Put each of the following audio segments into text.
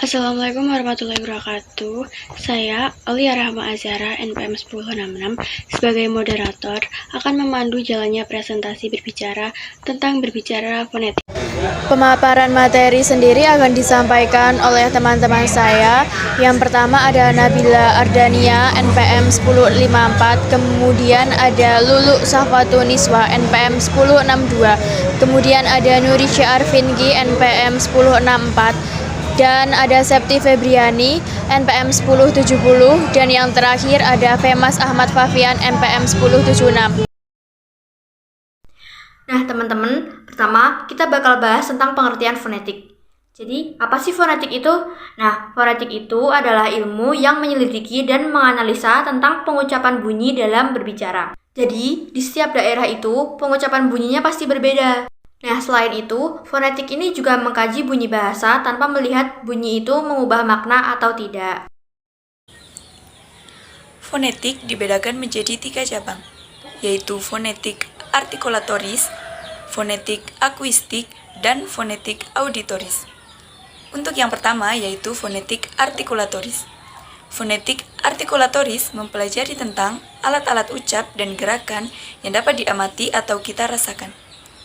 Assalamualaikum warahmatullahi wabarakatuh. Saya Aulia Rahma Azhara, NPM 1066, sebagai moderator akan memandu jalannya presentasi berbicara tentang berbicara fonetik. Pemaparan materi sendiri akan disampaikan oleh teman-teman saya. Yang pertama ada Nabila Ardania, NPM 1054, kemudian ada Lulu Safatuniswa, NPM 1062, kemudian ada Nurisha Arfingi, NPM 1064, dan ada Septi Febriani, NPM 1070, dan yang terakhir ada Femas Ahmad Fafian, NPM 1076. Nah teman-teman, pertama kita bakal bahas tentang pengertian fonetik. Jadi apa sih fonetik itu? Nah, fonetik itu adalah ilmu yang menyelidiki dan menganalisa tentang pengucapan bunyi dalam berbicara. Jadi di setiap daerah itu pengucapan bunyinya pasti berbeda. Nah, selain itu, fonetik ini juga mengkaji bunyi bahasa tanpa melihat bunyi itu mengubah makna atau tidak. Fonetik dibedakan menjadi 3 cabang, yaitu fonetik artikulatoris, fonetik akuistik, dan fonetik auditoris. Untuk yang pertama yaitu fonetik artikulatoris. Fonetik artikulatoris mempelajari tentang alat-alat ucap dan gerakan yang dapat diamati atau kita rasakan,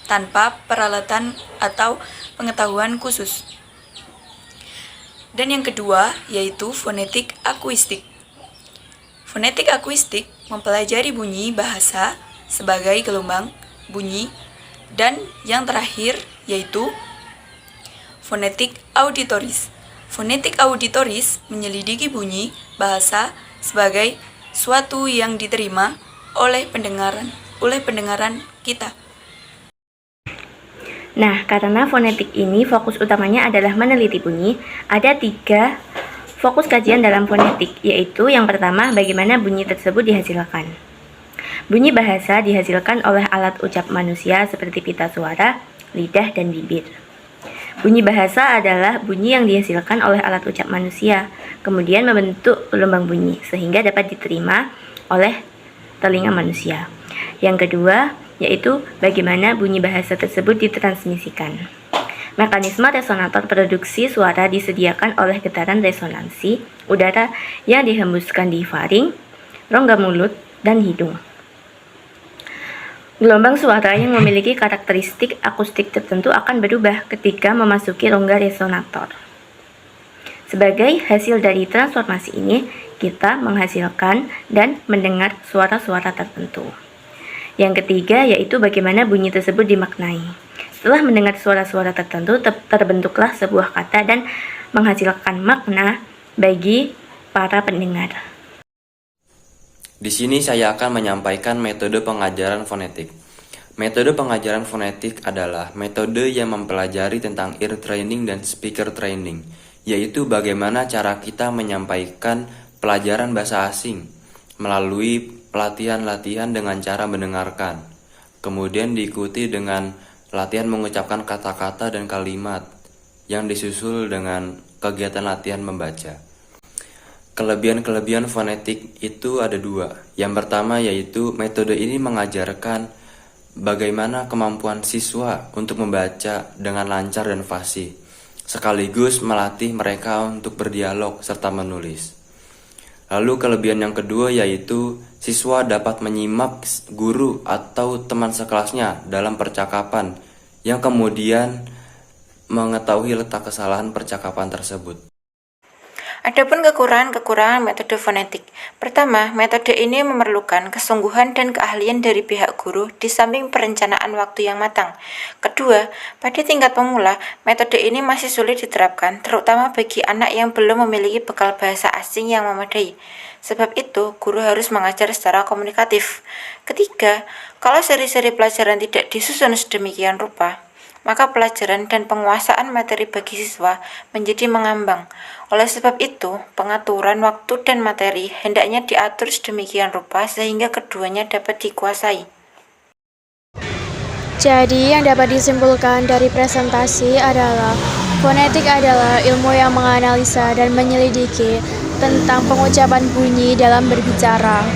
tanpa peralatan atau pengetahuan khusus. Dan yang kedua yaitu fonetik akuistik. Fonetik akuistik mempelajari bunyi bahasa sebagai gelombang, bunyi, dan yang terakhir yaitu fonetik auditoris. Fonetik auditoris menyelidiki bunyi bahasa sebagai suatu yang diterima oleh pendengaran kita. Nah, karena fonetik ini fokus utamanya adalah meneliti bunyi, ada 3 fokus kajian dalam fonetik, yaitu yang pertama, bagaimana bunyi tersebut dihasilkan. Bunyi bahasa dihasilkan oleh alat ucap manusia seperti pita suara, lidah, dan bibir. Bunyi bahasa adalah bunyi yang dihasilkan oleh alat ucap manusia, kemudian membentuk gelombang bunyi, sehingga dapat diterima oleh telinga manusia. Yang kedua, yaitu bagaimana bunyi bahasa tersebut ditransmisikan. Mekanisme resonator produksi suara disediakan oleh getaran resonansi udara yang dihembuskan di faring, rongga mulut, dan hidung. Gelombang suara yang memiliki karakteristik akustik tertentu akan berubah ketika memasuki rongga resonator. Sebagai hasil dari transformasi ini, kita menghasilkan dan mendengar suara-suara tertentu. Yang ketiga yaitu bagaimana bunyi tersebut dimaknai. Setelah mendengar suara-suara tertentu, terbentuklah sebuah kata dan menghasilkan makna bagi para pendengar. Di sini saya akan menyampaikan metode pengajaran fonetik. Metode pengajaran fonetik adalah metode yang mempelajari tentang ear training dan speaker training, yaitu bagaimana cara kita menyampaikan pelajaran bahasa asing melalui latihan-latihan dengan cara mendengarkan, kemudian diikuti dengan latihan mengucapkan kata-kata dan kalimat yang disusul dengan kegiatan latihan membaca. Kelebihan-kelebihan fonetik itu ada 2. Yang pertama yaitu metode ini mengajarkan bagaimana kemampuan siswa untuk membaca dengan lancar dan fasih, sekaligus melatih mereka untuk berdialog serta menulis. Lalu kelebihan yang kedua yaitu siswa dapat menyimak guru atau teman sekelasnya dalam percakapan yang kemudian mengetahui letak kesalahan percakapan tersebut. Adapun kekurangan metode fonetik. Pertama, metode ini memerlukan kesungguhan dan keahlian dari pihak guru di samping perencanaan waktu yang matang. Kedua, pada tingkat pemula, metode ini masih sulit diterapkan, terutama bagi anak yang belum memiliki bekal bahasa asing yang memadai. Sebab itu, guru harus mengajar secara komunikatif. Ketiga, kalau seri-seri pelajaran tidak disusun sedemikian rupa, maka pelajaran dan penguasaan materi bagi siswa menjadi mengambang. Oleh sebab itu, pengaturan waktu dan materi hendaknya diatur sedemikian rupa sehingga keduanya dapat dikuasai. Jadi yang dapat disimpulkan dari presentasi adalah fonetik adalah ilmu yang menganalisa dan menyelidiki tentang pengucapan bunyi dalam berbicara.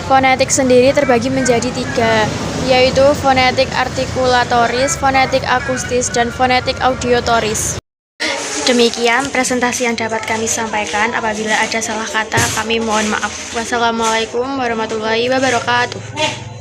Fonetik sendiri terbagi menjadi 3, yaitu fonetik artikulatoris, fonetik akustis, dan fonetik auditoris. Demikian presentasi yang dapat kami sampaikan. Apabila ada salah kata, kami mohon maaf. Wassalamualaikum warahmatullahi wabarakatuh.